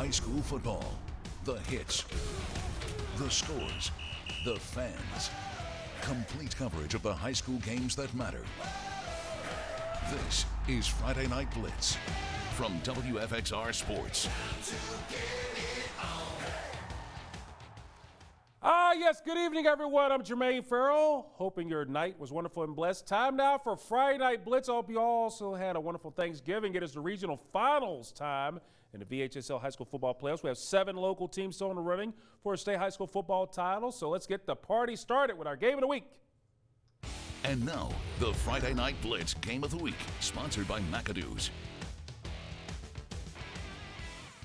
high school football. The hits, the scores, the fans. Complete coverage of the high school games that matter. This is Friday Night Blitz from WFXR Sports. Yes, good evening, everyone. I'm Jermaine Farrell, hoping your night was wonderful and blessed. Time now for Friday Night Blitz. I hope you all also had a wonderful Thanksgiving. It is the regional finals time in the VHSL High School Football Playoffs. We have 7 local teams still in the running for a state high school football title, so let's get the party started with our Game of the Week. And now, the Friday Night Blitz Game of the Week, sponsored by McAdoo's.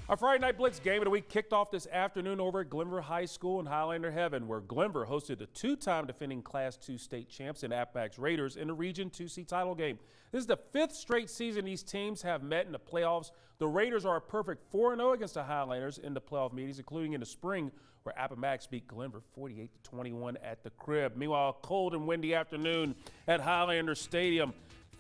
Our Friday Night Blitz Game of the Week kicked off this afternoon over at Glenver High School in Highlander Heaven, where Glenver hosted the 2-time defending Class II state champs and Apache Raiders in the Region 2C title game. This is the 5th straight season these teams have met in the playoffs. The Raiders are a perfect 4-0 against the Highlanders in the playoff meetings, including in the spring, where Appomattox beat Glenver 48-21 at the crib. Meanwhile, a cold and windy afternoon at Highlander Stadium.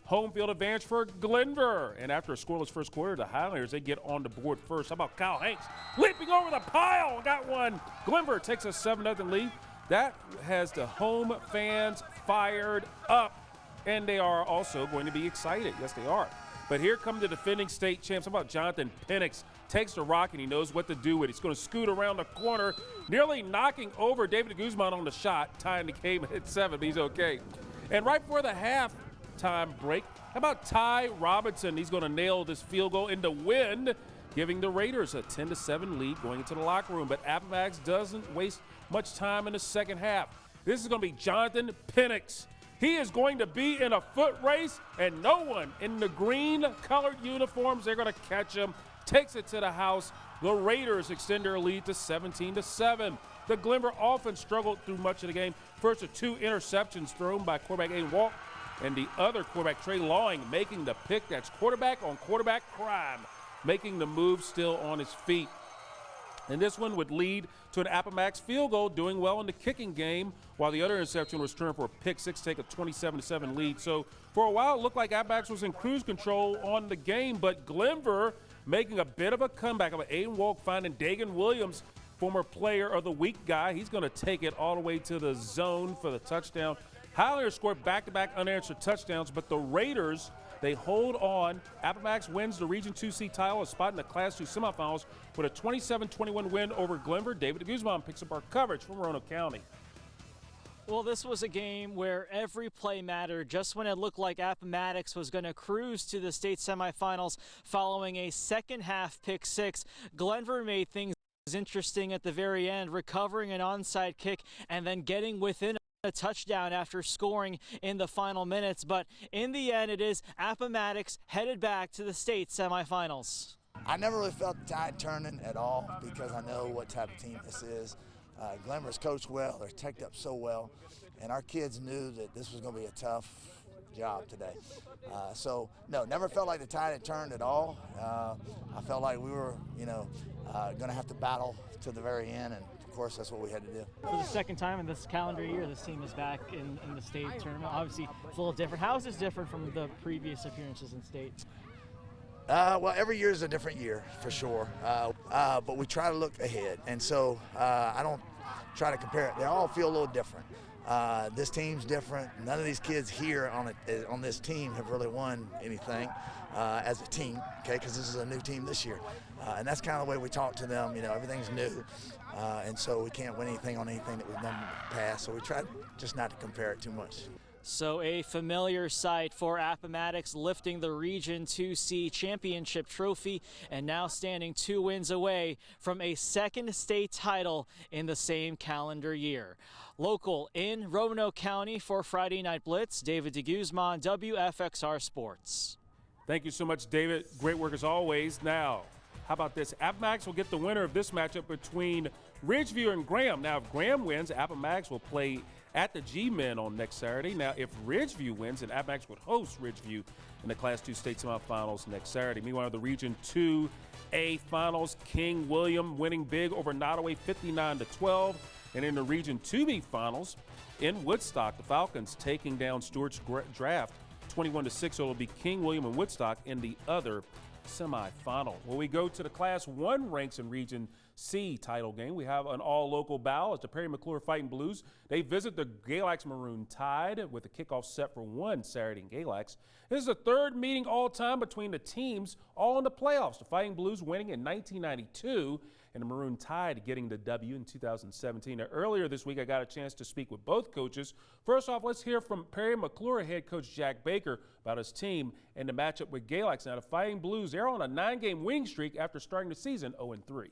Home field advantage for Glenver. And after a scoreless first quarter, the Highlanders, they get on the board first. How about Kyle Hanks leaping over the pile? Got one. Glenver takes a 7-0 lead. That has the home fans fired up. And they are also going to be excited. Yes, they are. But here come the defending state champs. How about Jonathan Penix? Takes the rock and he knows what to do with it. He's going to scoot around the corner, nearly knocking over David Guzman on the shot, tying the game at 7, but he's okay. And right before the halftime break, how about Ty Robinson? He's going to nail this field goal in the wind, giving the Raiders a 10-7 lead going into the locker room. But Appomattox doesn't waste much time in the second half. This is going to be Jonathan Penix. He is going to be in a foot race, and no one in the green-colored uniforms, they're going to catch him. Takes it to the house. The Raiders extend their lead to 17-7. The Glenver offense struggled through much of the game. First of 2 interceptions thrown by quarterback Aiden Walk, and the other quarterback, Trey Lawing, making the pick. That's quarterback on quarterback crime, making the move still on his feet. And this one would lead to an Appomattox field goal, doing well in the kicking game, while the other interception was turned for a pick six, take a 27-7 lead. So for a while, it looked like Appomattox was in cruise control on the game, but Glenver making a bit of a comeback. About Aiden Walk finding Dagan Williams, former player of the week guy. He's going to take it all the way to the zone for the touchdown. Highlanders scored back-to-back unanswered touchdowns, but the Raiders, they hold on. Appomattox wins the Region 2C title, a spot in the Class II semifinals with a 27-21 win over Glenver. David Guzman picks up our coverage from Roanoke County. Well, this was a game where every play mattered. Just when it looked like Appomattox was going to cruise to the state semifinals following a second-half pick six, Glenver made things interesting at the very end, recovering an onside kick and then getting within a touchdown after scoring in the final minutes. But in the end, it is Appomattox headed back to the state semifinals. I never really felt the tide turning at all because I know what type of team this is. Glenver's coached well, they're teched up so well, and our kids knew that this was going to be a tough job today. So, no, never felt like the tide had turned at all. I felt like we were, going to have to battle to the very end, and of course, that's what we had to do. For the second time in this calendar year, this team is back in the state tournament. Obviously, it's a little different. How is this different from the previous appearances in state? Well, every year is a different year, for sure. But we try to look ahead, and so I don't try to compare it. They all feel a little different. This team's different. None of these kids here on this team have really won anything as a team, okay, because this is a new team this year. And that's kind of the way we talk to them. Everything's new. And so we can't win anything on anything that we've done in the past. So we try just not to compare it too much. So a familiar sight for Appomattox, lifting the Region 2C championship trophy and now standing 2 wins away from a second state title in the same calendar year. Local in Roanoke County for Friday Night Blitz, David DeGuzman, WFXR Sports. Thank you so much, David. Great work as always. Now, how about this? Appomattox will get the winner of this matchup between Ridgeview and Graham. Now, if Graham wins, Appomattox will play at the G-Men on next Saturday. Now, if Ridgeview wins, then Appomattox would host Ridgeview in the Class II state semifinals next Saturday. Meanwhile, the Region 2A finals, King William winning big over Nottoway 59-12. And in the Region 2B finals, in Woodstock, the Falcons taking down Stewart's Draft 21-6. So it'll be King William and Woodstock in the other semifinal. When we go to the Class 1 ranks in Region C title game, we have an all-local battle as the Perry McClure Fighting Blues. They visit the Galax Maroon Tide with a kickoff set for 1 Saturday in Galax. This is the third meeting all-time between the teams, all in the playoffs. The Fighting Blues winning in 1992 and the Maroon Tide getting the W in 2017. Now, earlier this week, I got a chance to speak with both coaches. First off, let's hear from Perry McClure head coach Jack Baker about his team and the matchup with Galax. Now, the Fighting Blues, they're on a 9-game winning streak after starting the season 0-3.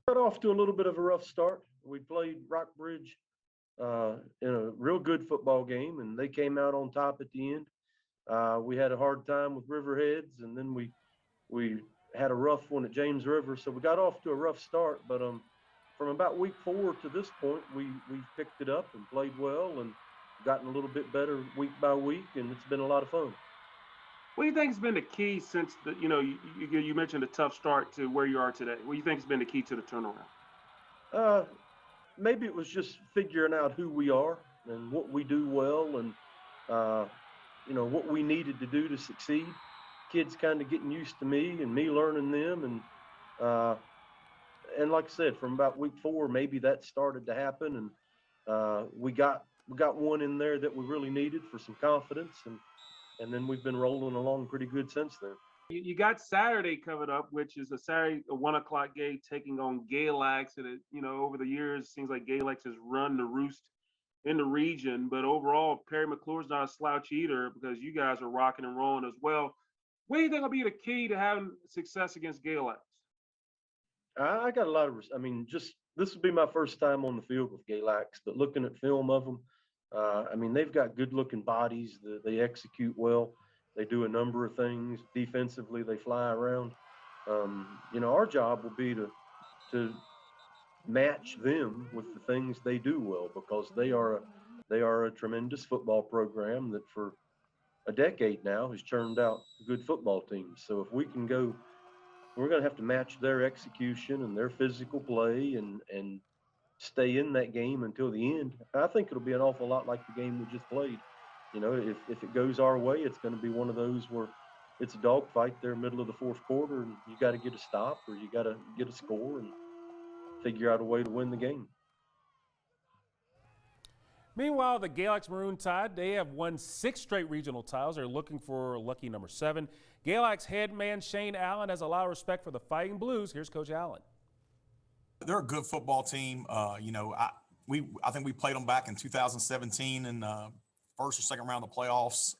Got off to a little bit of a rough start. We played Rockbridge in a real good football game, and they came out on top at the end. We had a hard time with Riverheads, and then we had a rough one at James River, so we got off to a rough start. But from about week 4 to this point, we picked it up and played well and gotten a little bit better week by week, and it's been a lot of fun. What do you think has been the key since you mentioned a tough start to where you are today? What do you think has been the key to the turnaround? Maybe it was just figuring out who we are and what we do well, and what we needed to do to succeed. Kids kind of getting used to me and me learning them, and like I said, from about week 4, maybe that started to happen, and we got one in there that we really needed for some confidence, and then we've been rolling along pretty good since then. You got Saturday coming up, which is a Saturday, a 1 o'clock game taking on Galax. And over the years, it seems like Galax has run the roost in the region. But overall, Perry McClure's not a slouch either because you guys are rocking and rolling as well. What do you think will be the key to having success against Galax? I got a lot of, this will be my first time on the field with Galax, but looking at film of them, they've got good-looking bodies. They execute well. They do a number of things. Defensively, they fly around. Our job will be to match them with the things they do well, because they are a tremendous football program that for a decade now has churned out good football teams. So if we can go, we're going to have to match their execution and their physical play and stay in that game until the end. I think it'll be an awful lot like the game we just played. If it goes our way, it's going to be one of those where it's a dogfight there, middle of the 4th quarter, and you got to get a stop or you got to get a score and figure out a way to win the game. Meanwhile, the Galax Maroon Tide, they have won 6 straight regional titles. They're looking for lucky number 7. Galax head man Shane Allen has a lot of respect for the Fighting Blues. Here's Coach Allen. They're a good football team. I think we played them back in 2017 in first or second round of the playoffs.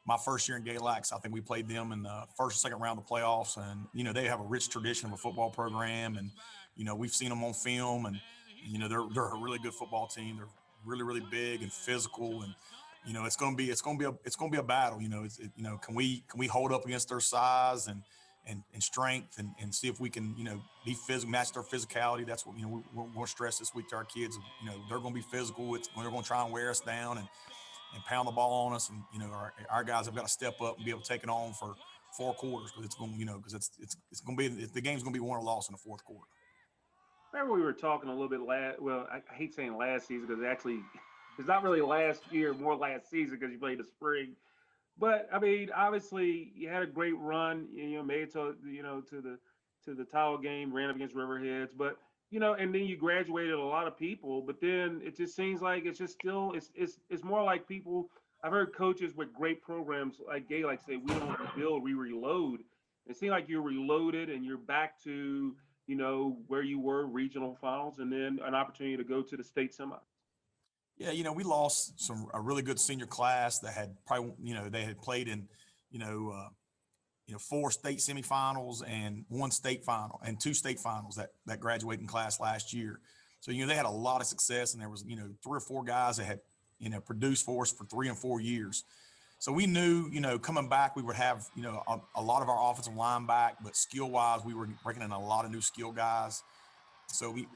My first year in Galax, I think we played them in the first or second round of the playoffs. And, they have a rich tradition of a football program. And, we've seen them on film. And, they're a really good football team. They're really, really big and physical. And, it's going to be a battle. Can we hold up against their size and strength and see if we can, be physical, match their physicality. That's what, we're going to stress this week to our kids. They're going to be physical. They're going to try and wear us down and pound the ball on us. And, our guys have got to step up and be able to take it on for 4 quarters, because it's going, it's going to be, the game's going to be won or lost in the 4th quarter. Remember we were talking a little bit I hate saying last season because actually it's not really last year, more last season because you played the spring. But obviously you had a great run, made it to the title game, ran up against Riverheads, but and then you graduated a lot of people, but then it just seems like it's just still it's more like people. I've heard coaches with great programs like Galax say, we don't rebuild, we reload. It seems like you're reloaded and you're back to where you were, regional finals, and then an opportunity to go to the state semi. Yeah, we lost a really good senior class that had probably, they had played in, 4 state semifinals and 1 state final and 2 state finals that graduating class last year. So, they had a lot of success, and there was, 3 or 4 guys that had, produced for us for 3 and 4 years. So we knew, coming back, we would have, a lot of our offensive line back, but skill-wise, we were breaking in a lot of new skill guys. So we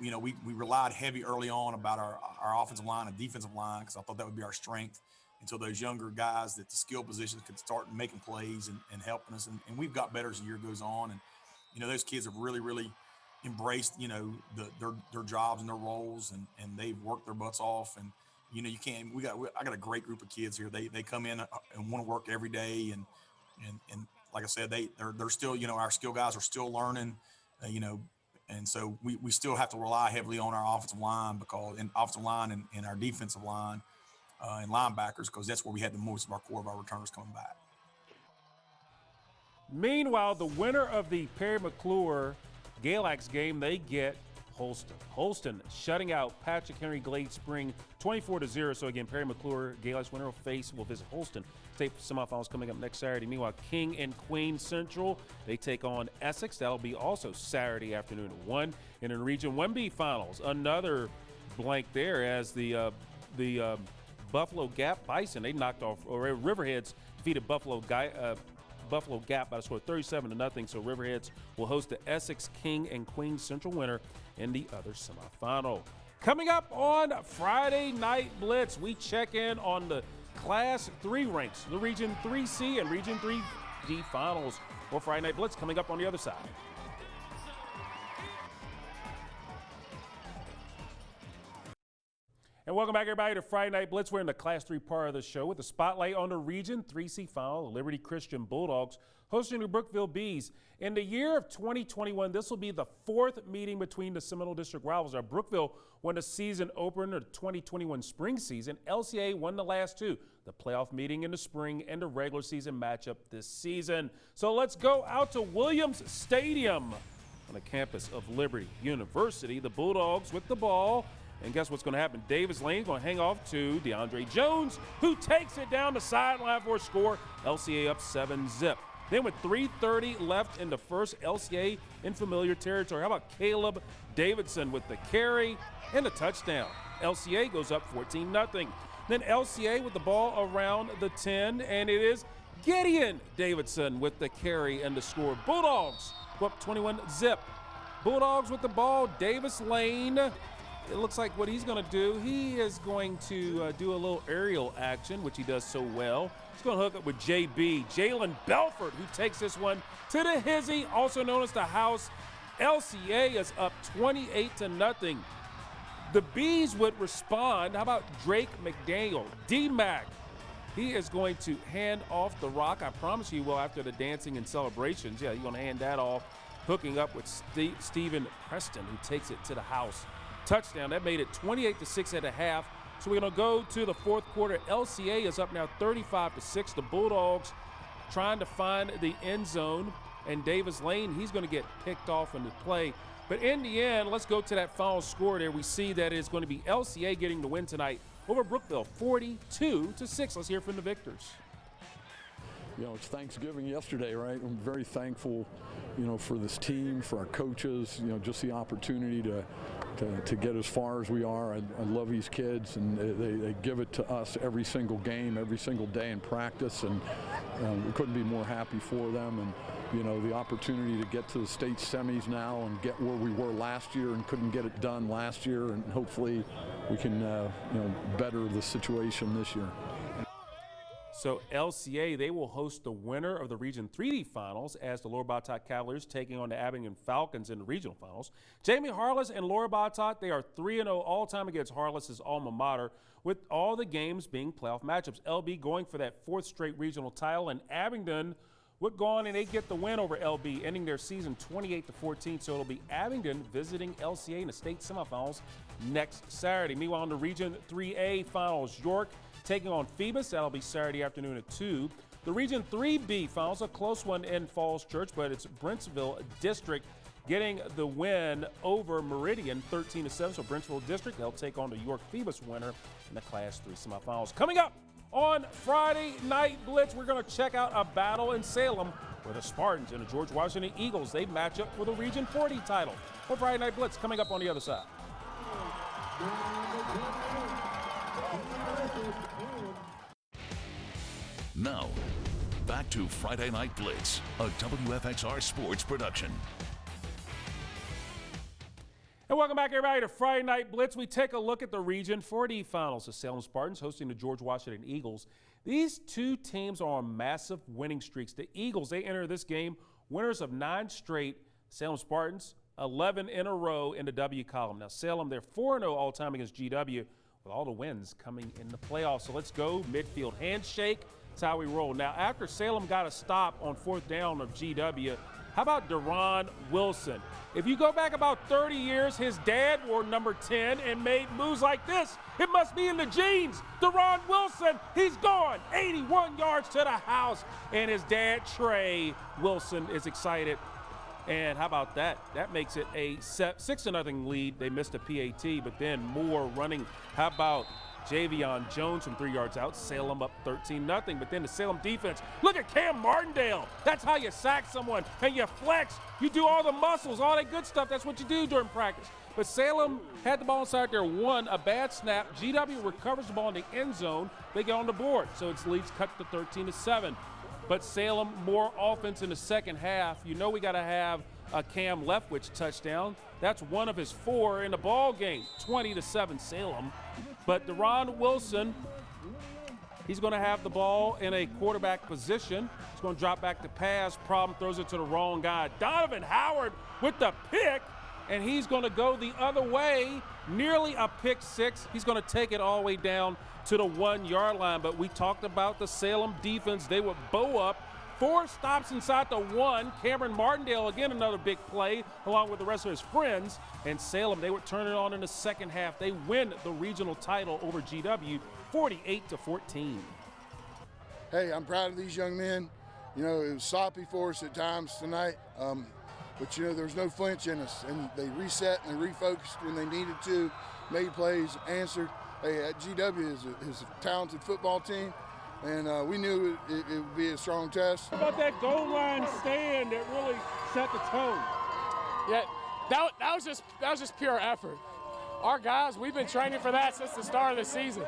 relied heavy early on about our offensive line and defensive line, because I thought that would be our strength until those younger guys that the skill positions could start making plays and helping us. And we've got better as the year goes on. And, those kids have really, really embraced, their jobs and their roles, and they've worked their butts off. And, I got a great group of kids here. They come in and want to work every day and like I said, they're still, our skill guys are still learning, and so we still have to rely heavily on our offensive line and our defensive line and linebackers, because that's where we had the most of our core of our returners coming back. Meanwhile, the winner of the Perry McClure Galax game, they get Holston. Holston shutting out Patrick Henry Glade Spring 24-0. So again, Perry McClure Galax winner will visit Holston. State semifinals coming up next Saturday. Meanwhile, King and Queen Central, they take on Essex. That'll be also Saturday afternoon at 1. And in Region 1B finals, another blank there as the Buffalo Gap Bison, they knocked off, or Riverheads defeated Buffalo Gap by a score of 37-0. So Riverheads will host the Essex King and Queen Central winner in the other semifinal. Coming up on Friday Night Blitz, we check in on the Class 3 ranks, the Region 3C and Region 3D finals. More Friday Night Blitz coming up on the other side. And welcome back, everybody, to Friday Night Blitz. We're in the Class 3 part of the show with the spotlight on the Region 3C final. The Liberty Christian Bulldogs hosting the Brookville Bees. In the year of 2021, this will be the 4th meeting between the Seminole District rivals. Brookville won the season opener of the 2021 spring season. LCA won the last 2, the playoff meeting in the spring and the regular season matchup this season. So let's go out to Williams Stadium on the campus of Liberty University. The Bulldogs with the ball. And guess what's going to happen? Davis Lane's going to hang off to DeAndre Jones, who takes it down the sideline for a score. LCA up 7-0. Then with 3:30 left in the first, LCA in familiar territory. How about Caleb Davidson with the carry and a touchdown? LCA goes up 14-0. Then LCA with the ball around the 10, and it is Gideon Davidson with the carry and the score. Bulldogs go up 21-0. Bulldogs with the ball, Davis Lane. It looks like what he's going to do, he is going to do a little aerial action, which he does so well. He's going to hook up with JB, Jalen Belford, who takes this one to the hizzy, also known as the house. LCA is up 28-0. The Bees would respond. How about Drake McDaniel, D-Mac? He is going to hand off the rock. I promise you will after the dancing and celebrations. Yeah, he's going to hand that off, hooking up with Stephen Preston, who takes it to the house. Touchdown. That made it 28-6 at a half. So we're going to go to the fourth quarter. LCA is up now 35-6. The Bulldogs trying to find the end zone. And Davis Lane, he's going to get picked off in the play. But in the end, let's go to that final score there. We see that it's going to be LCA getting the win tonight over Brookville, 42-6. Let's hear from the victors. It's Thanksgiving yesterday, right? I'm very thankful, for this team, for our coaches, just the opportunity to get as far as we are. I love these kids, and they give it to us every single game, every single day in practice, and we couldn't be more happy for them. And the opportunity to get to the state semis now and get where we were last year and couldn't get it done last year, and hopefully we can better the situation this year. So LCA, they will host the winner of the Region 3D finals as the Lower Botetourt Cavaliers taking on the Abingdon Falcons in the regional finals. Jamie Harless and Lower Botetourt, they are 3-0 all-time against Harless's alma mater, with all the games being playoff matchups. LB going for that 4th straight regional title, and Abingdon would go on and they get the win over LB, ending their season 28-14. So it'll be Abingdon visiting LCA in the state semifinals next Saturday. Meanwhile, in the Region 3A finals, York taking on Phoebus. That'll be Saturday afternoon at 2. The Region 3B finals, a close one in Falls Church, but it's Brentsville District getting the win over Meridian, 13-7. So Brentsville District, they'll take on the York Phoebus winner in the Class 3 semifinals. Coming up on Friday Night Blitz, we're going to check out a battle in Salem where the Spartans and the George Washington Eagles, they match up for the Region 40 title. For Friday Night Blitz, coming up on the other side. Now, back to Friday Night Blitz, a WFXR sports production. And welcome back, everybody, to Friday Night Blitz. We take a look at the Region 4D finals. The Salem Spartans hosting the George Washington Eagles. These two teams are on massive winning streaks. The Eagles, they enter this game winners of 9 straight. Salem Spartans, 11 in a row in the W column. Now, Salem, they're 4-0 all-time against GW with all the wins coming in the playoffs. So let's go midfield handshake. That's how we roll. Now, after Salem got a stop on 4th down of GW, how about Deron Wilson? If you go back about 30 years, his dad wore number 10 and made moves like this. It must be in the genes. Deron Wilson, he's gone 81 yards to the house. And his dad, Trey Wilson, is excited. And how about that? That makes it a 6-0 lead. They missed a PAT, but then more running. How about Javion Jones from 3 yards out? Salem up 13-0. But then the Salem defense, look at Cam Martindale. That's how you sack someone. And you flex. You do all the muscles, all that good stuff. That's what you do during practice. But Salem had the ball inside there, won a bad snap. GW recovers the ball in the end zone. They get on the board. So its leads cut to 13-7. But Salem, more offense in the second half. You know we got to have a Cam Leftwich touchdown. That's one of his 4 in the ball game. 20-7 Salem. But Deron Wilson, he's going to have the ball in a quarterback position. He's going to drop back to pass. Problem, throws it to the wrong guy. Donovan Howard with the pick, and he's going to go the other way. Nearly a pick 6. He's going to take it all the way down to the 1-yard line. But we talked about the Salem defense. They would bow up. 4 stops inside the 1. Cameron Martindale, again, another big play, along with the rest of his friends. And Salem, they would turn it on in the second half. They win the regional title over GW, 48-14. Hey, I'm proud of these young men. You know, it was sloppy for us at times tonight, but, you know, there was no flinch in us. And they reset and refocused when they needed to, made plays, answered. Hey, at GW is a talented football team. And we knew it would be a strong test. How about that goal line stand that really set the tone? Yeah, that was just pure effort. Our guys, we've been training for that since the start of the season.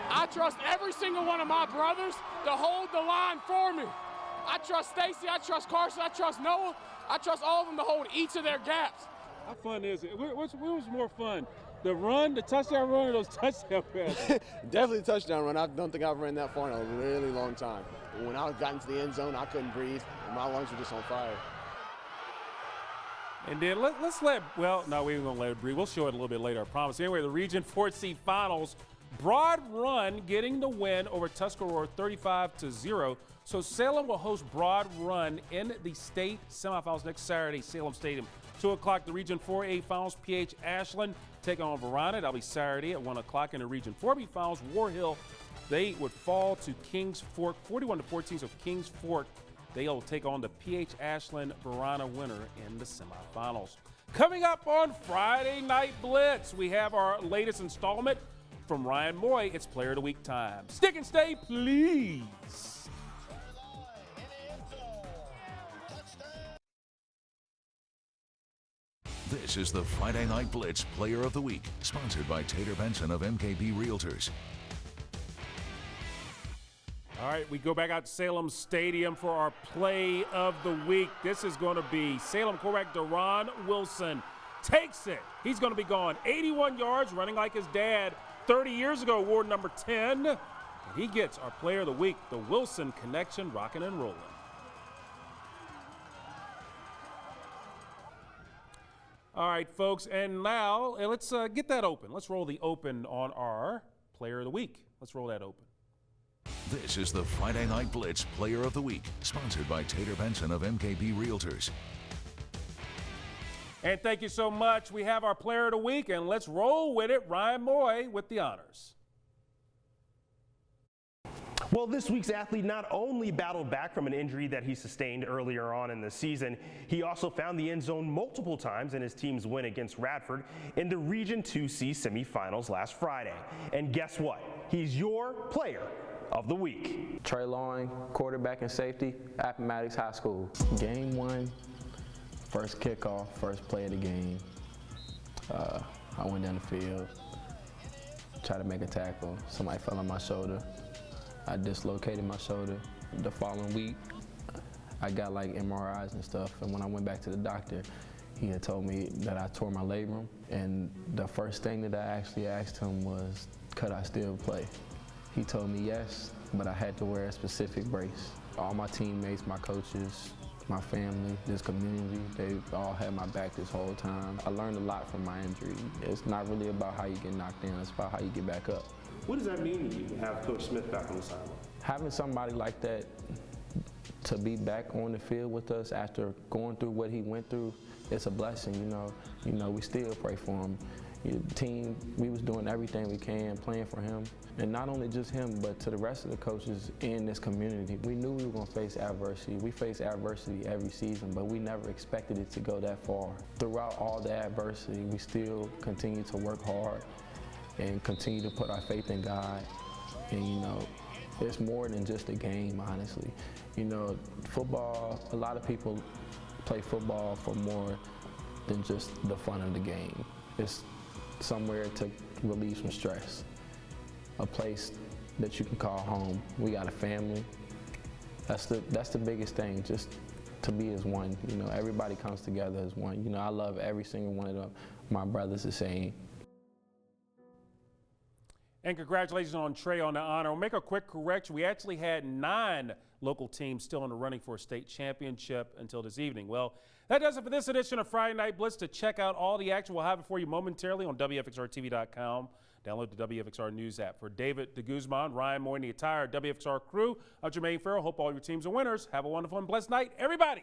I trust every single one of my brothers to hold the line for me. I trust Stacy, I trust Carson, I trust Noah, I trust all of them to hold each of their gaps. How fun is it? What was more fun? The run, the touchdown run, or those touchdown passes? Definitely the touchdown run. I don't think I've ran that far in a really long time. When I got into the end zone, I couldn't breathe. My lungs were just on fire. And then let's we ain't going to let it breathe. We'll show it a little bit later, I promise. Anyway, the Region 4C Finals, Broad Run getting the win over Tuscarora 35-0. So Salem will host Broad Run in the state semifinals next Saturday, Salem Stadium. 2 o'clock, the Region 4A Finals, PH Ashland take on Verona. That'll be Saturday at 1 o'clock. In the Region 4B Finals, War Hill, they would fall to Kings Fork, 41-14. So Kings Fork, they'll take on the PH Ashland Verona winner in the semifinals. Coming up on Friday Night Blitz, we have our latest installment from Ryan Moy. It's Player of the Week time. Stick and stay, please. This is the Friday Night Blitz Player of the Week, sponsored by Tater Benson of MKB Realtors. All right, we go back out to Salem Stadium for our Play of the Week. This is going to be Salem quarterback Deron Wilson. Takes it. He's going to be gone 81 yards, running like his dad 30 years ago, wore number 10. And he gets our Player of the Week, the Wilson connection, rocking and rolling. All right, folks, and now let's get that open. Let's roll the open on our Player of the Week. Let's roll that open. This is the Friday Night Blitz Player of the Week, sponsored by Tater Benson of MKB Realtors. And thank you so much. We have our Player of the Week, and let's roll with it. Ryan Moy with the honors. Well, this week's athlete not only battled back from an injury that he sustained earlier on in the season, he also found the end zone multiple times in his team's win against Radford in the Region 2C semifinals last Friday. And guess what? He's your Player of the Week. Trey Loring, quarterback and safety, Appomattox High School. Game 1, first kickoff, first play of the game. I went down the field, tried to make a tackle. Somebody fell on my shoulder. I dislocated my shoulder. The following week, I got like MRIs and stuff, and when I went back to the doctor, he had told me that I tore my labrum, and the first thing that I actually asked him was, could I still play? He told me yes, but I had to wear a specific brace. All my teammates, my coaches, my family, this community, they all had my back this whole time. I learned a lot from my injury. It's not really about how you get knocked down, it's about how you get back up. What does that mean to you to have Coach Smith back on the sideline? having somebody like that to be back on the field with us after going through what he went through, it's a blessing, you know, we still pray for him. The team, we was doing everything we can, playing for him. And not only just him, but to the rest of the coaches in this community. We knew we were gonna face adversity. We face adversity every season, but we never expected it to go that far. Throughout all the adversity, we still continue to work hard and continue to put our faith in God. And you know, it's more than just a game, honestly. You know, football, a lot of people play football for more than just the fun of the game. It's somewhere to relieve some stress, a place that you can call home. We got a family. That's the biggest thing, just to be as one. You know, everybody comes together as one. You know, I love every single one of my brothers the same. And congratulations on Trey on the honor. We'll make a quick correction. We actually had 9 local teams still in the running for a state championship until this evening. Well, that does it for this edition of Friday Night Blitz. To check out all the action, we'll have it for you momentarily on WFXRTV.com. Download the WFXR News app. For David DeGuzman, Ryan Moore, and the entire WFXR crew, I'm Jermaine Farrell. Hope all your teams are winners. Have a wonderful and blessed night, everybody.